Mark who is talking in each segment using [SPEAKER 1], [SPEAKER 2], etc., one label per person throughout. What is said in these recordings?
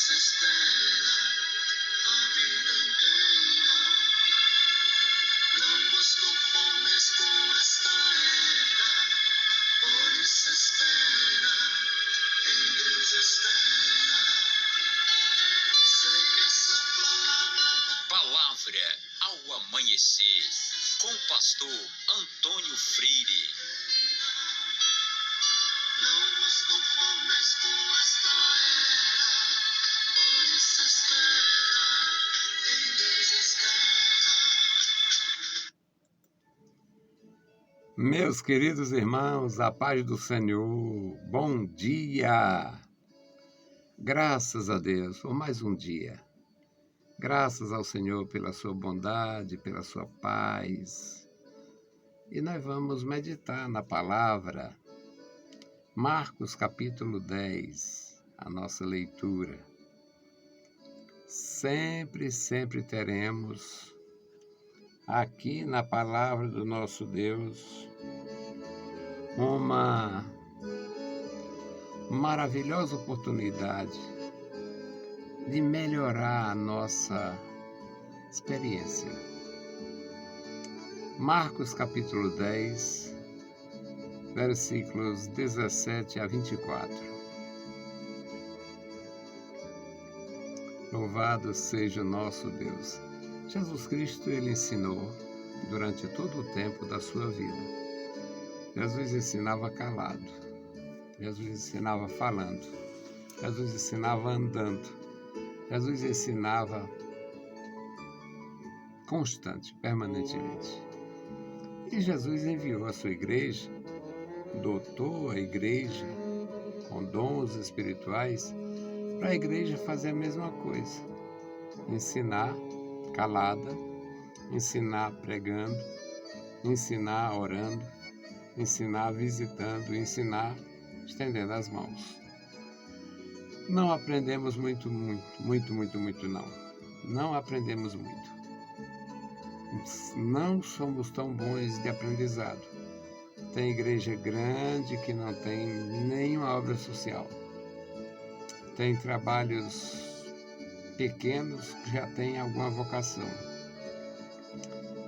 [SPEAKER 1] se espera a vida inteira. Não vos conformes com esta era, por isso espera, em Deus espera. Sei que essa palavra ao amanhecer, com o pastor Antônio Freire. Não vos conformes com esta era, por isso espera, em Deus espera. Meus queridos irmãos, a paz do Senhor, bom dia! Graças a Deus por mais um dia. Graças ao Senhor pela sua bondade, pela sua paz. E nós vamos meditar na palavra Marcos capítulo 10, a nossa leitura. Sempre teremos aqui na palavra do nosso Deus uma maravilhosa oportunidade de melhorar a nossa experiência. Marcos capítulo 10, versículos 17 a 24. Louvado seja o nosso Deus. Jesus Cristo, ele ensinou durante todo o tempo da sua vida. Jesus ensinava calado. Jesus ensinava falando. Jesus ensinava andando. Jesus ensinava constante, permanentemente. E Jesus enviou a sua igreja, dotou a igreja com dons espirituais, para a igreja fazer a mesma coisa. Ensinar calada, ensinar pregando, ensinar orando, ensinar visitando, ensinar estendendo as mãos. Não aprendemos muito, não. Não aprendemos muito. Não somos tão bons de aprendizado. Tem igreja grande que não tem nenhuma obra social. Tem trabalhos pequenos que já têm alguma vocação.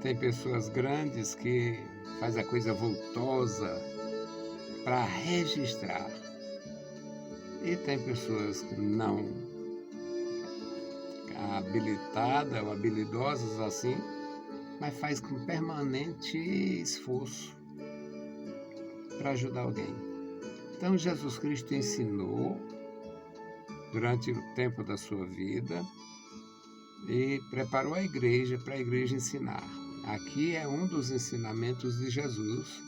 [SPEAKER 1] Tem pessoas grandes que fazem a coisa vultosa para registrar. E tem pessoas que não habilitadas ou habilidosas assim, mas faz com permanente esforço para ajudar alguém. Então Jesus Cristo ensinou durante o tempo da sua vida e preparou a igreja para a igreja ensinar. Aqui é um dos ensinamentos de Jesus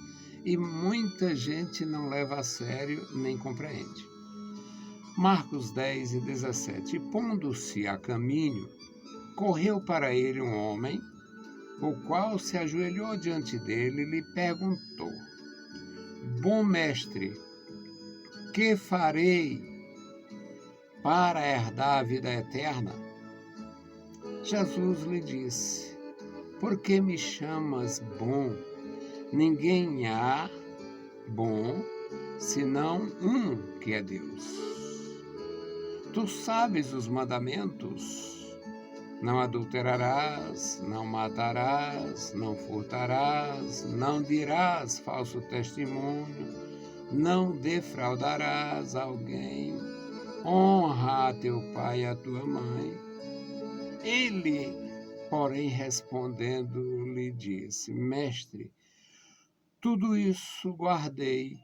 [SPEAKER 1] e muita gente não leva a sério nem compreende. Marcos 10 e 17. Pondo-se a caminho, correu para ele um homem, o qual se ajoelhou diante dele e lhe perguntou: Bom mestre, que farei para herdar a vida eterna? Jesus lhe disse: Por que me chamas bom? Ninguém há bom, senão um, que é Deus. Tu sabes os mandamentos: não adulterarás, não matarás, não furtarás, não dirás falso testemunho, não defraudarás alguém, honra a teu pai e a tua mãe. Ele, porém, respondendo, lhe disse: Mestre, tudo isso guardei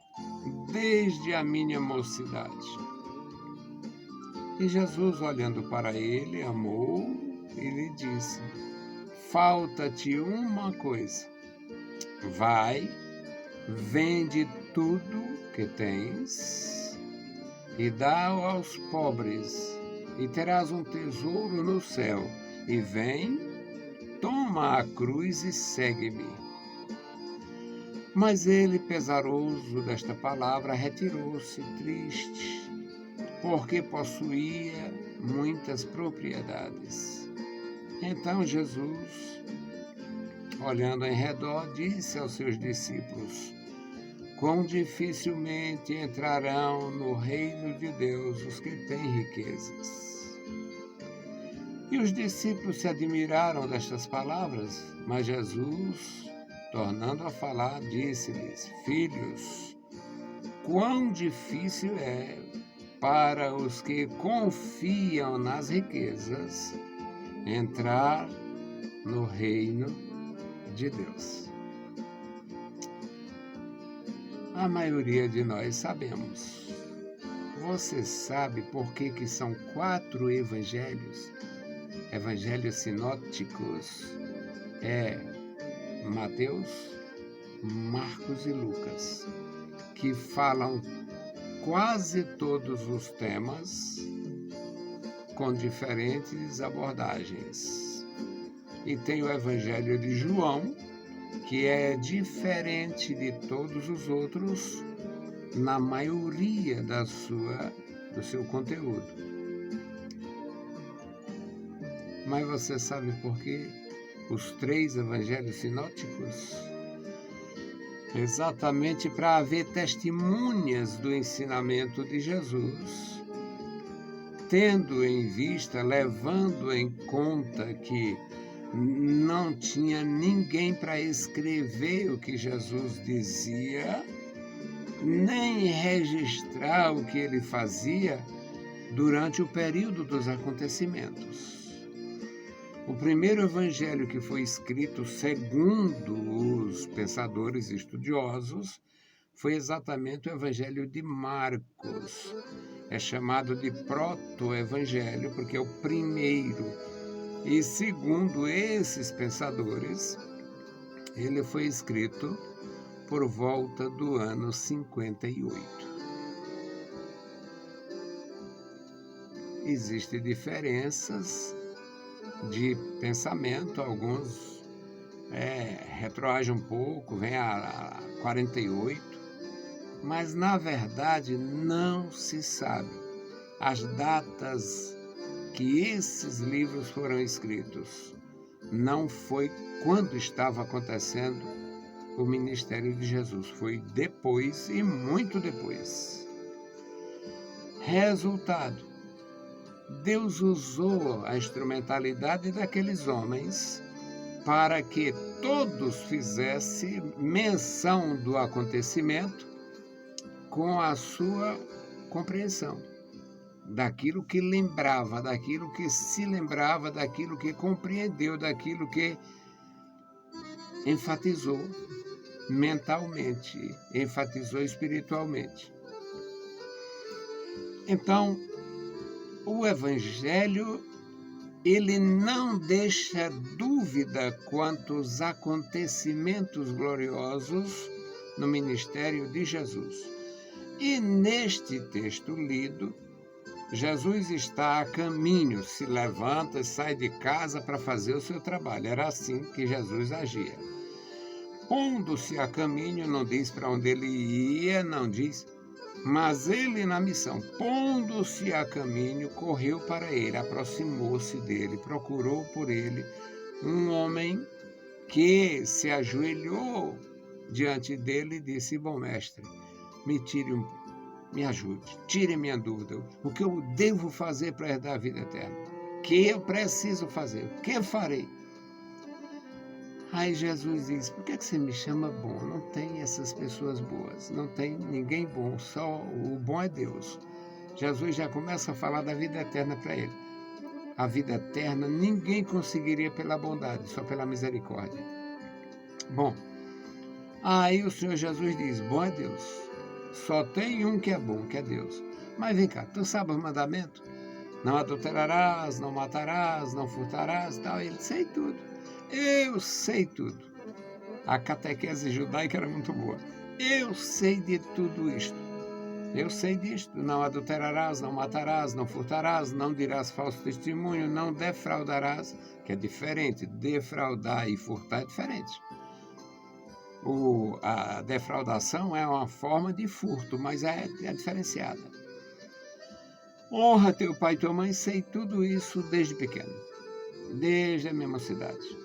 [SPEAKER 1] desde a minha mocidade. E Jesus, olhando para ele, amou e lhe disse: Falta-te uma coisa. Vai, vende tudo que tens e dá-o aos pobres, e terás um tesouro no céu. E vem, toma a cruz e segue-me. Mas ele, pesaroso desta palavra, retirou-se triste, porque possuía muitas propriedades. Então Jesus, olhando em redor, disse aos seus discípulos: Quão dificilmente entrarão no reino de Deus os que têm riquezas. E os discípulos se admiraram destas palavras, mas Jesus, tornando a falar, disse-lhes: Filhos, quão difícil é para os que confiam nas riquezas entrar no reino de Deus. A maioria de nós sabemos. Você sabe por que são 4 evangelhos? Evangelhos sinóticos é Mateus, Marcos e Lucas, que falam quase todos os temas com diferentes abordagens. E tem o Evangelho de João, que é diferente de todos os outros na maioria do seu conteúdo. Mas você sabe por que os 3 evangelhos sinóticos? Exatamente para haver testemunhas do ensinamento de Jesus, tendo em vista, levando em conta que não tinha ninguém para escrever o que Jesus dizia, nem registrar o que ele fazia durante o período dos acontecimentos. O primeiro evangelho que foi escrito segundo os pensadores estudiosos foi exatamente o evangelho de Marcos. É chamado de proto-evangelho porque é o primeiro. E segundo esses pensadores, ele foi escrito por volta do ano 58. Existem diferenças de pensamento, alguns retroagem um pouco, vem a 48, mas na verdade não se sabe as datas que esses livros foram escritos. Não foi quando estava acontecendo o ministério de Jesus, foi depois e muito depois. Resultado: Deus usou a instrumentalidade daqueles homens para que todos fizessem menção do acontecimento com a sua compreensão, daquilo que lembrava, daquilo que se lembrava, daquilo que compreendeu, daquilo que enfatizou mentalmente, enfatizou espiritualmente. Então, o Evangelho, ele não deixa dúvida quanto aos acontecimentos gloriosos no ministério de Jesus. E neste texto lido, Jesus está a caminho, se levanta e sai de casa para fazer o seu trabalho. Era assim que Jesus agia. Pondo-se a caminho, não diz para onde ele ia, não diz, mas ele na missão, pondo-se a caminho, correu para ele, aproximou-se dele, procurou por ele um homem que se ajoelhou diante dele e disse: Bom mestre, me ajude, tire minha dúvida, o que eu devo fazer para herdar a vida eterna? O que eu preciso fazer? O que eu farei? Aí Jesus diz: por que você me chama bom? Não tem essas pessoas boas, não tem ninguém bom, só o bom é Deus. Jesus já começa a falar da vida eterna para ele. A vida eterna ninguém conseguiria pela bondade, só pela misericórdia. Bom, aí o Senhor Jesus diz: bom é Deus, só tem um que é bom, que é Deus. Mas vem cá, tu sabe os mandamentos? Não adulterarás, não matarás, não furtarás, tal. Ele: sei tudo. Eu sei tudo. A catequese judaica era muito boa. Eu sei de tudo isto. Eu sei disto. Não adulterarás, não matarás, não furtarás, não dirás falso testemunho, não defraudarás, que é diferente. Defraudar e furtar é diferente. A defraudação é uma forma de furto, mas é diferenciada. Honra teu pai e tua mãe, sei tudo isso desde pequeno, desde a minha mocidade.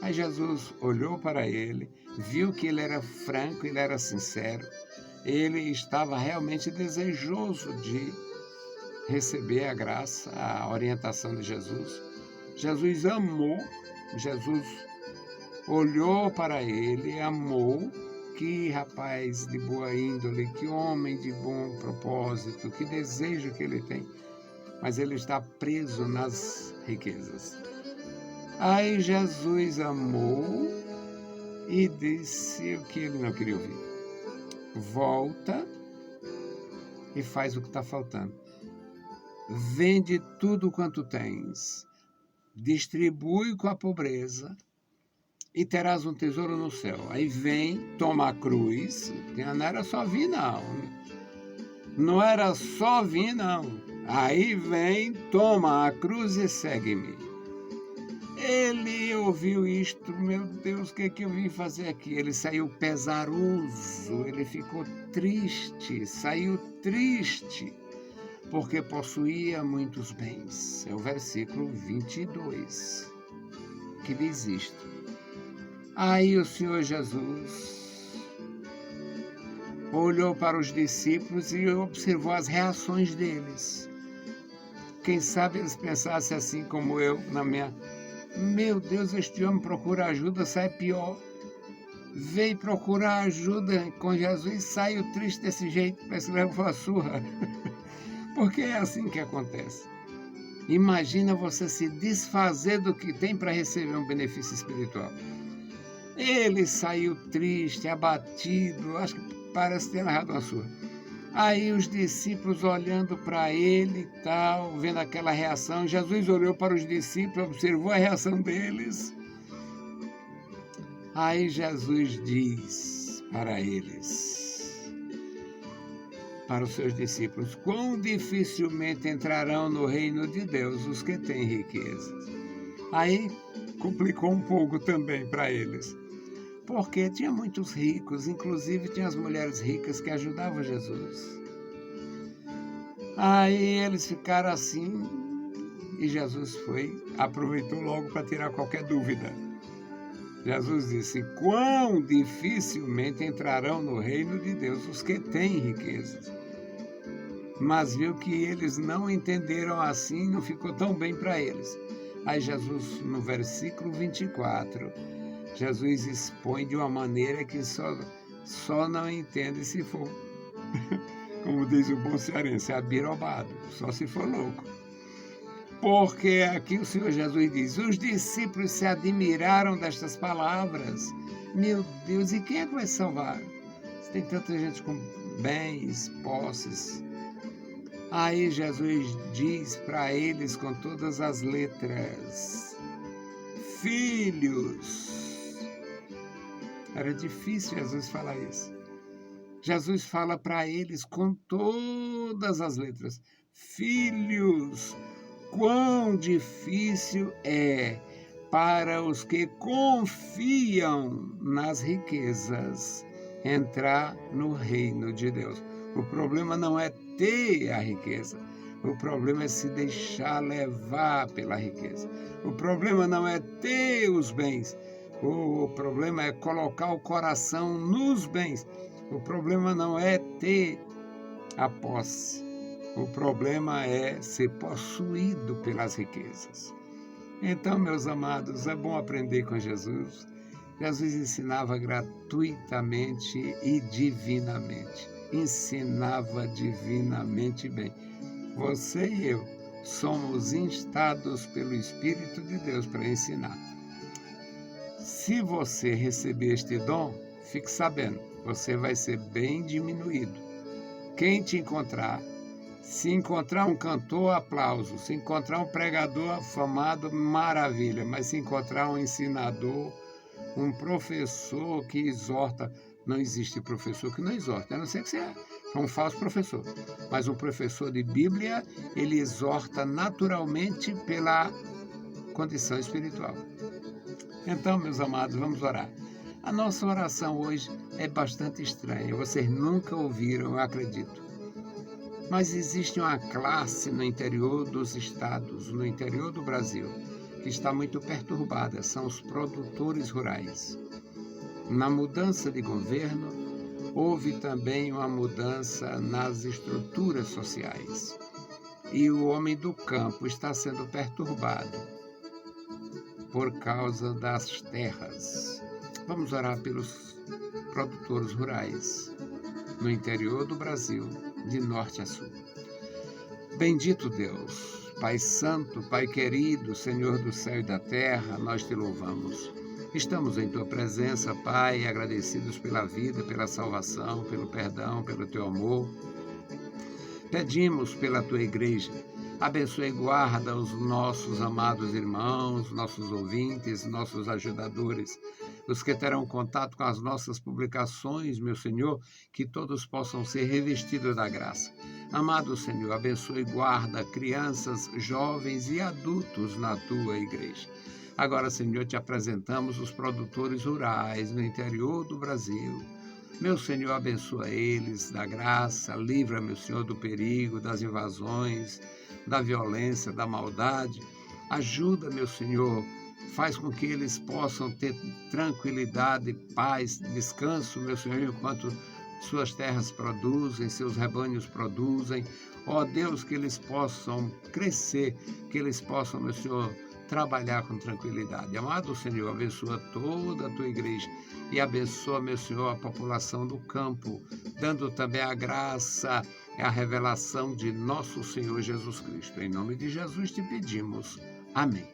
[SPEAKER 1] Aí Jesus olhou para ele, viu que ele era franco, ele era sincero, ele estava realmente desejoso de receber a graça, a orientação de Jesus. Jesus amou, Jesus olhou para ele, amou. Que rapaz de boa índole, que homem de bom propósito, que desejo que ele tem. Mas ele está preso nas riquezas. Aí Jesus amou e disse o que ele não queria ouvir. Volta e faz o que está faltando. Vende tudo quanto tens, distribui com a pobreza e terás um tesouro no céu. Aí vem, toma a cruz, não era só vir não. Não era só vir não. Aí vem, toma a cruz e segue-me. Ele ouviu isto, meu Deus, o que é que eu vim fazer aqui? Ele saiu pesaroso, ele ficou triste, saiu triste, porque possuía muitos bens. É o versículo 22 que diz isto. Aí o Senhor Jesus olhou para os discípulos e observou as reações deles. Quem sabe eles pensassem assim como eu na minha... Meu Deus, este homem procura ajuda, sai pior. Veio procurar ajuda com Jesus e saiu triste desse jeito, parece que levou a surra. Porque é assim que acontece. Imagina você se desfazer do que tem para receber um benefício espiritual. Ele saiu triste, abatido, acho que parece ter narrado uma surra. Aí os discípulos olhando para ele e tal, vendo aquela reação, Jesus olhou para os discípulos, observou a reação deles. Aí Jesus diz para eles, para os seus discípulos, quão dificilmente entrarão no reino de Deus os que têm riquezas. Aí complicou um pouco também para eles. Porque tinha muitos ricos, inclusive tinha as mulheres ricas que ajudavam Jesus. Aí eles ficaram assim e Jesus aproveitou logo para tirar qualquer dúvida. Jesus disse, quão dificilmente entrarão no reino de Deus os que têm riquezas. Mas viu que eles não entenderam assim, não ficou tão bem para eles. Aí Jesus, no versículo 24, Jesus expõe de uma maneira que só não entende se for, como diz o bom cearense, abirobado, só se for louco. Porque aqui o Senhor Jesus diz, os discípulos se admiraram destas palavras. Meu Deus, e quem é que vai salvar? Tem tanta gente com bens, posses. Aí Jesus diz para eles com todas as letras, filhos. Era difícil Jesus falar isso. Jesus fala para eles com todas as letras. Filhos, quão difícil é para os que confiam nas riquezas entrar no reino de Deus. O problema não é ter a riqueza. O problema é se deixar levar pela riqueza. O problema não é ter os bens. O problema é colocar o coração nos bens. O problema não é ter a posse. O problema é ser possuído pelas riquezas. Então, meus amados, é bom aprender com Jesus. Jesus ensinava gratuitamente e divinamente. Ensinava divinamente bem. Você e eu somos instados pelo Espírito de Deus para ensinar. Se você receber este dom, fique sabendo, você vai ser bem diminuído. Quem te encontrar, se encontrar um cantor, aplauso. Se encontrar um pregador afamado, maravilha. Mas se encontrar um ensinador, um professor que exorta, não existe professor que não exorta, a não ser que você é um falso professor. Mas um professor de Bíblia, ele exorta naturalmente pela condição espiritual. Então, meus amados, vamos orar. A nossa oração hoje é bastante estranha. Vocês nunca ouviram, eu acredito. Mas existe uma classe no interior dos estados, no interior do Brasil, que está muito perturbada. São os produtores rurais. Na mudança de governo, houve também uma mudança nas estruturas sociais. E o homem do campo está sendo perturbado. por causa das terras. Vamos orar pelos produtores rurais no interior do Brasil, de norte a sul. Bendito Deus, Pai Santo, Pai querido, Senhor do céu e da terra, nós te louvamos. Estamos em tua presença, Pai, agradecidos pela vida, pela salvação, pelo perdão, pelo teu amor. Pedimos pela tua igreja, abençoe e guarda os nossos amados irmãos, nossos ouvintes, nossos ajudadores, os que terão contato com as nossas publicações, meu Senhor, que todos possam ser revestidos da graça. Amado Senhor, abençoe e guarda crianças, jovens e adultos na tua igreja. Agora, Senhor, te apresentamos os produtores rurais no interior do Brasil. Meu Senhor, abençoa eles da graça, livra, meu Senhor, do perigo, das invasões, da violência, da maldade. Ajuda, meu Senhor, faz com que eles possam ter tranquilidade, paz, descanso, meu Senhor, enquanto suas terras produzem, seus rebanhos produzem. Ó Deus, que eles possam crescer, que eles possam, meu Senhor, trabalhar com tranquilidade. Amado Senhor, abençoa toda a tua igreja e abençoa, meu Senhor, a população do campo, dando também a graça e a revelação de nosso Senhor Jesus Cristo. Em nome de Jesus te pedimos. Amém.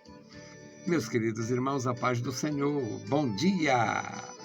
[SPEAKER 1] Meus queridos irmãos, a paz do Senhor. Bom dia!